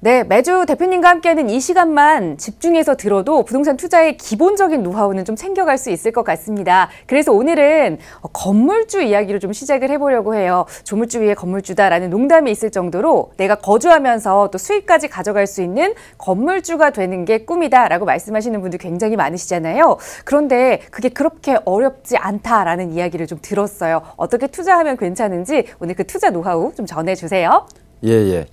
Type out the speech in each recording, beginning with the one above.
네, 매주 대표님과 함께하는 이 시간만 집중해서 들어도 부동산 투자의 기본적인 노하우는 좀 챙겨갈 수 있을 것 같습니다. 그래서 오늘은 건물주 이야기로 좀 시작을 해보려고 해요. 조물주 위에 건물주다라는 농담이 있을 정도로 내가 거주하면서 또 수익까지 가져갈 수 있는 건물주가 되는 게 꿈이다라고 말씀하시는 분들 굉장히 많으시잖아요. 그런데 그게 그렇게 어렵지 않다라는 이야기를 좀 들었어요. 어떻게 투자하면 괜찮은지 오늘 그 투자 노하우 좀 전해주세요. 예.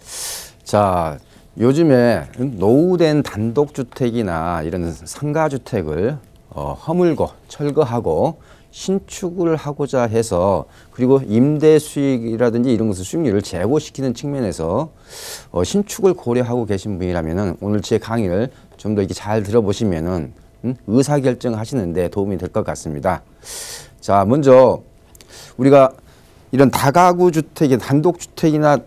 자, 요즘에 노후된 단독주택이나 이런 상가주택을 허물고 철거하고 신축을 하고자 해서 그리고 임대 수익이라든지 이런 것을 수익률을 제고시키는 측면에서 신축을 고려하고 계신 분이라면은 오늘 제 강의를 좀 더 이렇게 잘 들어보시면은 의사결정하시는데 도움이 될 것 같습니다. 자, 먼저 우리가 이런 다가구 주택이 단독주택이나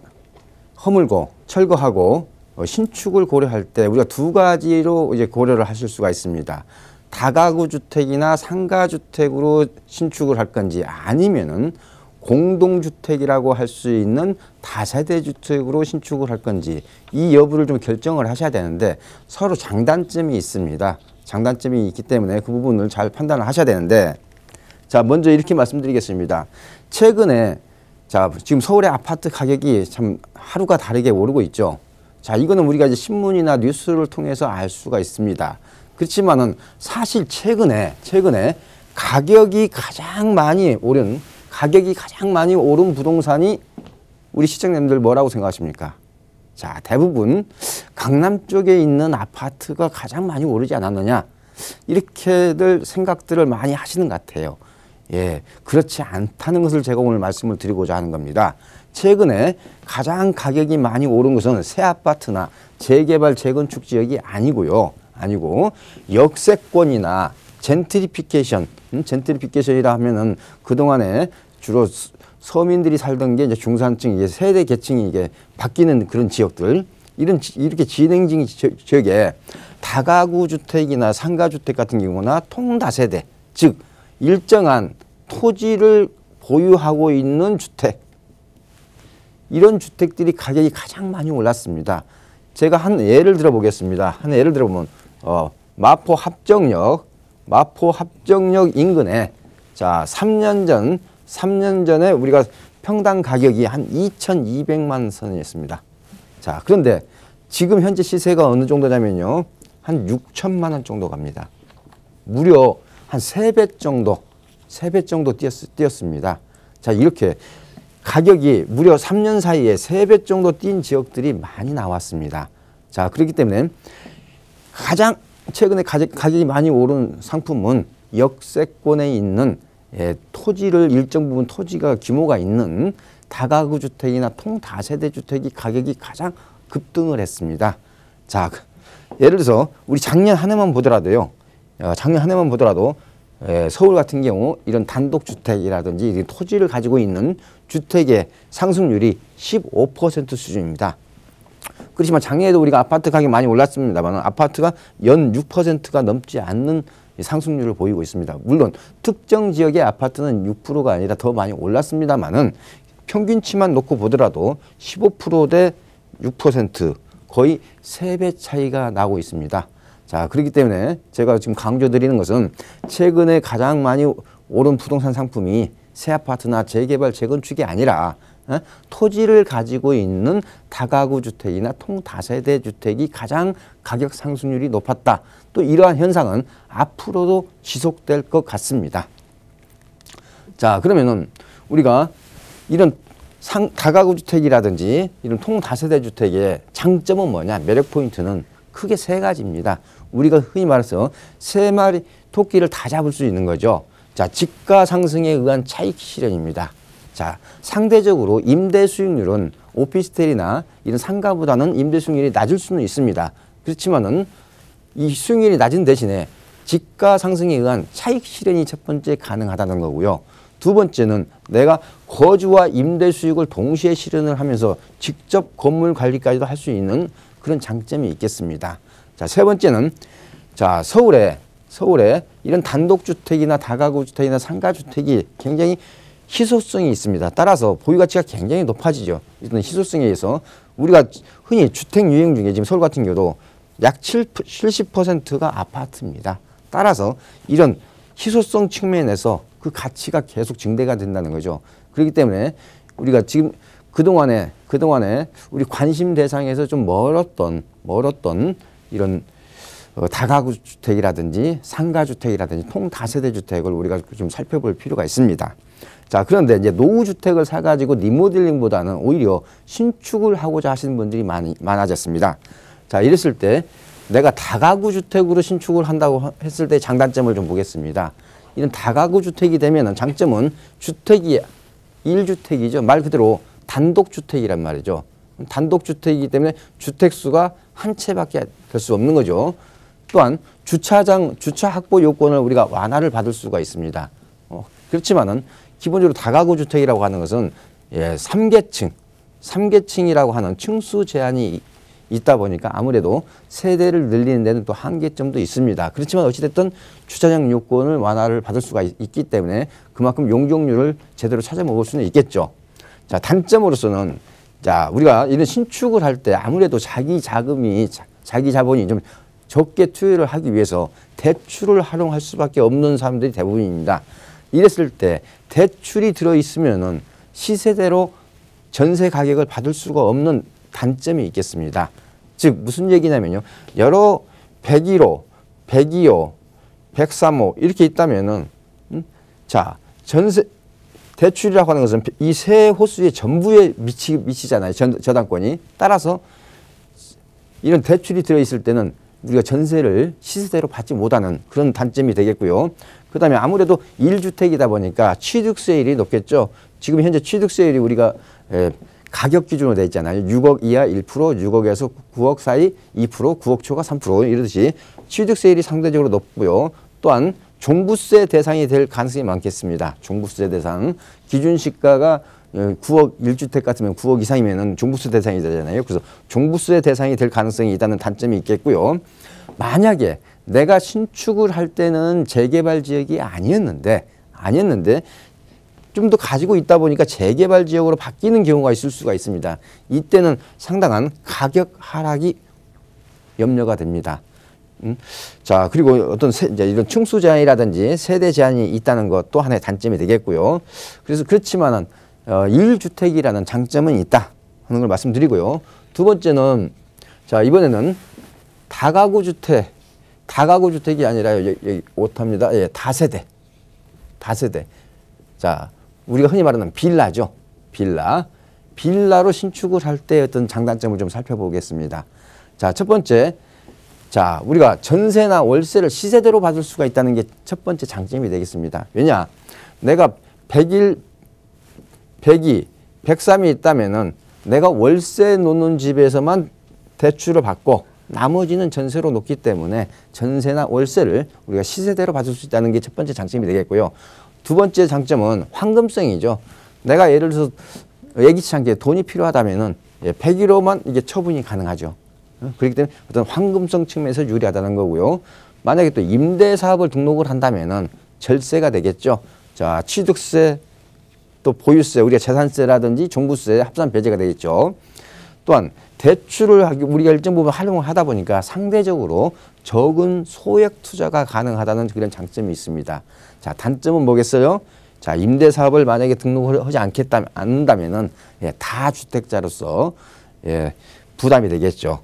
허물고 철거하고 신축을 고려할 때 우리가 두 가지로 이제 고려를 하실 수가 있습니다. 다가구 주택이나 상가주택으로 신축을 할 건지 아니면은 공동주택이라고 할 수 있는 다세대 주택으로 신축을 할 건지 이 여부를 좀 결정을 하셔야 되는데 서로 장단점이 있습니다. 장단점이 있기 때문에 그 부분을 잘 판단을 하셔야 되는데 자, 먼저 이렇게 말씀드리겠습니다. 최근에 자, 지금 서울의 아파트 가격이 참 하루가 다르게 오르고 있죠. 자, 이거는 우리가 이제 신문이나 뉴스를 통해서 알 수가 있습니다. 그렇지만은 사실 최근에 가격이 가장 많이 오른 부동산이 우리 시청자님들 뭐라고 생각하십니까? 자, 대부분 강남 쪽에 있는 아파트가 가장 많이 오르지 않았느냐? 이렇게들 생각들을 많이 하시는 것 같아요. 예, 그렇지 않다는 것을 제가 오늘 말씀을 드리고자 하는 겁니다. 최근에 가장 가격이 많이 오른 것은 새 아파트나 재개발, 재건축 지역이 아니고 역세권이나 젠트리피케이션이라 하면은 그동안에 주로 서민들이 살던 게 이제 중산층, 이게 세대 계층이 이게 바뀌는 그런 지역들, 이렇게 진행중 지역에 다가구 주택이나 상가주택 같은 경우나 통다세대, 즉 일정한 토지를 보유하고 있는 주택, 이런 주택들이 가격이 가장 많이 올랐습니다. 제가 한 예를 들어보겠습니다. 한 예를 들어보면 마포 합정역 인근에 자 3년 전에 우리가 평당 가격이 한 2,200만 선이었습니다. 자, 그런데 지금 현재 시세가 어느 정도냐면요, 한 6천만 원 정도 갑니다. 무려 한 3배 정도 뛰었습니다. 자, 이렇게 가격이 무려 3년 사이에 3배 정도 뛴 지역들이 많이 나왔습니다. 자, 그렇기 때문에 가장 최근에 가격이 많이 오른 상품은 역세권에 있는 토지를 일정 부분 토지가 규모가 있는 다가구 주택이나 통다세대 주택이 가격이 가장 급등을 했습니다. 자, 예를 들어서 우리 작년 한 해만 보더라도 서울 같은 경우 이런 단독주택이라든지 이런 토지를 가지고 있는 주택의 상승률이 15% 수준입니다. 그렇지만 작년에도 우리가 아파트 가격이 많이 올랐습니다만 아파트가 연 6%가 넘지 않는 상승률을 보이고 있습니다. 물론 특정 지역의 아파트는 6%가 아니라 더 많이 올랐습니다만은 평균치만 놓고 보더라도 15%대 6% 거의 3배 차이가 나고 있습니다. 자, 그렇기 때문에 제가 지금 강조드리는 것은 최근에 가장 많이 오른 부동산 상품이 새 아파트나 재개발, 재건축이 아니라 토지를 가지고 있는 다가구 주택이나 통다세대 주택이 가장 가격 상승률이 높았다. 또 이러한 현상은 앞으로도 지속될 것 같습니다. 자, 그러면은 우리가 이런 다가구 주택이라든지 이런 통다세대 주택의 장점은 뭐냐? 매력 포인트는 크게 세 가지입니다. 우리가 흔히 말해서 세 마리 토끼를 다 잡을 수 있는 거죠. 자, 집가 상승에 의한 차익 실현입니다. 자, 상대적으로 임대 수익률은 오피스텔이나 이런 상가보다는 임대 수익률이 낮을 수는 있습니다. 그렇지만은 이 수익률이 낮은 대신에 집가 상승에 의한 차익 실현이 첫 번째 가능하다는 거고요. 두 번째는 내가 거주와 임대 수익을 동시에 실현을 하면서 직접 건물 관리까지도 할 수 있는 그런 장점이 있겠습니다. 자, 세 번째는 자, 서울에 이런 단독주택이나 다가구 주택이나 상가주택이 굉장히 희소성이 있습니다. 따라서 보유가치가 굉장히 높아지죠. 이런 희소성에 의해서 우리가 흔히 주택 유형 중에 지금 서울 같은 경우도 약 70%가 아파트입니다. 따라서 이런 희소성 측면에서 그 가치가 계속 증대가 된다는 거죠. 그렇기 때문에 우리가 지금 그동안에 우리 관심 대상에서 좀 멀었던 이런 다가구 주택이라든지 상가주택이라든지 통다세대 주택을 우리가 좀 살펴볼 필요가 있습니다. 자, 그런데 이제 노후주택을 사가지고 리모델링보다는 오히려 신축을 하고자 하시는 분들이 많아졌습니다. 자, 이랬을 때 내가 다가구 주택으로 신축을 한다고 했을 때 장단점을 좀 보겠습니다. 이런 다가구 주택이 되면은 장점은 주택이 1주택이죠. 말 그대로 단독주택이란 말이죠. 단독주택이기 때문에 주택수가 한 채밖에 될 수 없는 거죠. 또한 주차 확보 요건을 우리가 완화를 받을 수가 있습니다. 그렇지만은 기본적으로 다가구 주택이라고 하는 것은 3계층이라고 하는 층수 제한이 있다 보니까 아무래도 세대를 늘리는 데는 또 한계점도 있습니다. 그렇지만 어찌됐든 주차장 요건을 완화를 받을 수가 있기 때문에 그만큼 용적률을 제대로 찾아 먹을 수는 있겠죠. 자, 단점으로서는 자, 우리가 이런 신축을 할 때 아무래도 자기 자본이 좀 적게 투여를 하기 위해서 대출을 활용할 수밖에 없는 사람들이 대부분입니다. 이랬을 때 대출이 들어있으면은 시세대로 전세 가격을 받을 수가 없는 단점이 있겠습니다. 즉 무슨 얘기냐면요. 여러 101호, 102호, 103호 이렇게 있다면은 자, 전세 대출이라고 하는 것은 이 세 호수의 전부에 미치잖아요. 저당권이. 따라서 이런 대출이 들어있을 때는 우리가 전세를 시세대로 받지 못하는 그런 단점이 되겠고요. 그 다음에 아무래도 1주택이다 보니까 취득세율이 높겠죠. 지금 현재 취득세율이 우리가 가격 기준으로 되어 있잖아요. 6억 이하 1%, 6억에서 9억 사이 2%, 9억 초과 3% 이러듯이 취득세율이 상대적으로 높고요. 또한 종부세 대상이 될 가능성이 많겠습니다. 종부세 대상. 기준 시가가 9억 1주택 같으면 9억 이상이면 종부세 대상이 되잖아요. 그래서 종부세 대상이 될 가능성이 있다는 단점이 있겠고요. 만약에 내가 신축을 할 때는 재개발 지역이 아니었는데 좀 더 가지고 있다 보니까 재개발 지역으로 바뀌는 경우가 있을 수가 있습니다. 이때는 상당한 가격 하락이 염려가 됩니다. 자, 그리고 어떤 이제 이런 층수 제한이라든지 세대 제한이 있다는 것 또 하나의 단점이 되겠고요. 그래서 그렇지만은 1주택이라는 장점은 있다 하는 걸 말씀드리고요. 두 번째는 자, 이번에는 다가구 주택이 아니라 여기 오탑니다. 예, 다세대. 자, 우리가 흔히 말하는 빌라죠. 빌라로 신축을 할 때 어떤 장단점을 좀 살펴보겠습니다. 자, 첫 번째. 자, 우리가 전세나 월세를 시세대로 받을 수가 있다는 게 첫 번째 장점이 되겠습니다. 왜냐? 내가 101, 102, 103이 있다면은 내가 월세 놓는 집에서만 대출을 받고 나머지는 전세로 놓기 때문에 전세나 월세를 우리가 시세대로 받을 수 있다는 게 첫 번째 장점이 되겠고요. 두 번째 장점은 황금성이죠. 내가 예를 들어서 예기치 않게 돈이 필요하다면은 101호만 이게 처분이 가능하죠. 그렇기 때문에 어떤 황금성 측면에서 유리하다는 거고요. 만약에 또 임대사업을 등록을 한다면은 절세가 되겠죠. 자, 취득세, 또 보유세, 우리가 재산세라든지 종부세 합산 배제가 되겠죠. 또한 대출을 우리가 일정 부분 활용을 하다 보니까 상대적으로 적은 소액 투자가 가능하다는 그런 장점이 있습니다. 자, 단점은 뭐겠어요? 자, 임대사업을 만약에 등록을 하지 않는다면은 다주택자로서 부담이 되겠죠.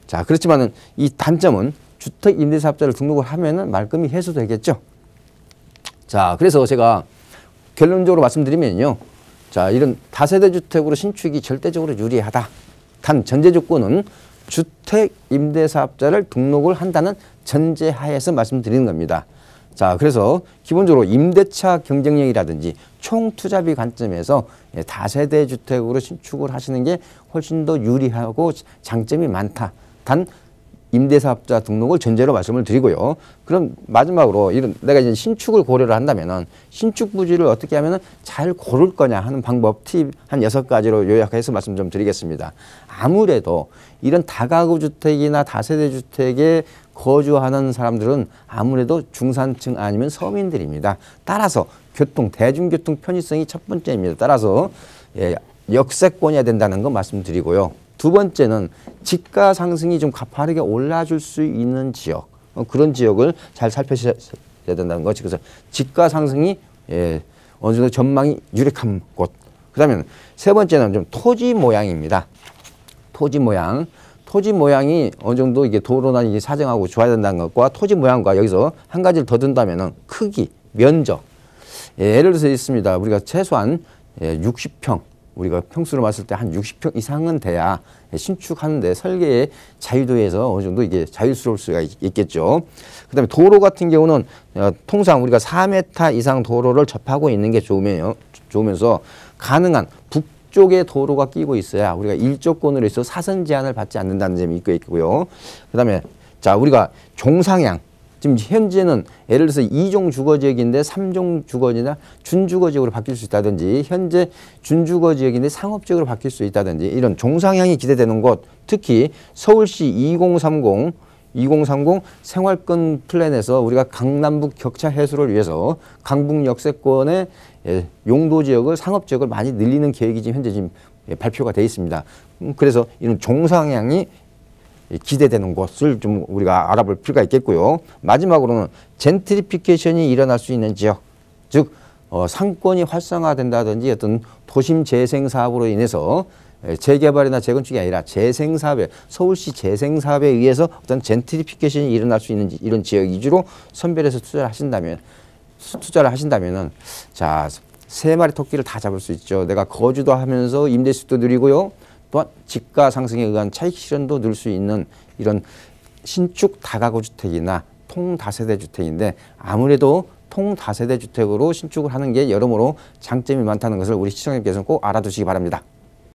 자, 그렇지만은 이 단점은 주택 임대사업자를 등록을 하면은 말끔히 해소되겠죠. 자, 그래서 제가 결론적으로 말씀드리면요. 자, 이런 다세대 주택으로 신축이 절대적으로 유리하다. 단 전제 조건은 주택 임대사업자를 등록을 한다는 전제하에서 말씀드리는 겁니다. 자, 그래서 기본적으로 임대차 경쟁력이라든지 총투자비 관점에서 다세대 주택으로 신축을 하시는 게 훨씬 더 유리하고 장점이 많다. 단 임대사업자 등록을 전제로 말씀을 드리고요. 그럼 마지막으로 이런 내가 이제 신축을 고려를 한다면은 신축 부지를 어떻게 하면은 잘 고를 거냐 하는 방법 팁 한 6가지로 요약해서 말씀 좀 드리겠습니다. 아무래도 이런 다가구 주택이나 다세대 주택에 거주하는 사람들은 아무래도 중산층 아니면 서민들입니다. 따라서 대중교통 편의성이 첫 번째입니다. 따라서 역세권이어야 된다는 거 말씀드리고요. 두 번째는 집가 상승이 좀 가파르게 올라줄 수 있는 지역, 그런 지역을 잘 살펴셔야 된다는 거죠. 그래서 집가 상승이 어느 정도 전망이 유력한 곳. 그다음에 세 번째는 좀 토지 모양입니다. 토지 모양. 토지 모양이 어느 정도 이게 도로나 이게 사정하고 좋아야 된다는 것과 토지 모양과 여기서 한 가지를 더 든다면은 크기, 면적. 예를 들어서 있습니다. 우리가 최소한 60평, 우리가 평수로 봤을 때 한 60평 이상은 돼야 신축하는데 설계의 자유도에서 어느 정도 이게 자유스러울 수가 있겠죠. 그다음에 도로 같은 경우는 통상 우리가 4m 이상 도로를 접하고 있는 게 좋으면서 가능한 북쪽에 도로가 끼고 있어야 우리가 일조권으로 해서 사선 제한을 받지 않는다는 점이 있고요. 그다음에 자, 우리가 종상향. 지금 현재는 예를 들어서 2종 주거지역인데 3종 주거지나 준주거지역으로 바뀔 수 있다든지, 현재 준주거지역인데 상업지역으로 바뀔 수 있다든지, 이런 종상향이 기대되는 곳, 특히 서울시 2030 생활권 플랜에서 우리가 강남북 격차 해소를 위해서 강북 역세권의 용도지역을, 상업지역을 많이 늘리는 계획이 지금 현재 발표가 되어 있습니다. 그래서 이런 종상향이 기대되는 곳을 좀 우리가 알아볼 필요가 있겠고요. 마지막으로는 젠트리피케이션이 일어날 수 있는 지역, 즉 상권이 활성화된다든지 어떤 도심 재생 사업으로 인해서 재개발이나 재건축이 아니라 재생 사업에, 서울시 재생 사업에 의해서 어떤 젠트리피케이션이 일어날 수 있는 이런 지역 위주로 선별해서 투자를 하신다면은 자, 3마리 토끼를 다 잡을 수 있죠. 내가 거주도 하면서 임대수도 누리고요. 또한 집가 상승에 의한 차익 실현도 늘 수 있는 이런 신축 다가구 주택이나 통다세대 주택인데, 아무래도 통다세대 주택으로 신축을 하는 게 여러모로 장점이 많다는 것을 우리 시청자님께서는 꼭 알아두시기 바랍니다.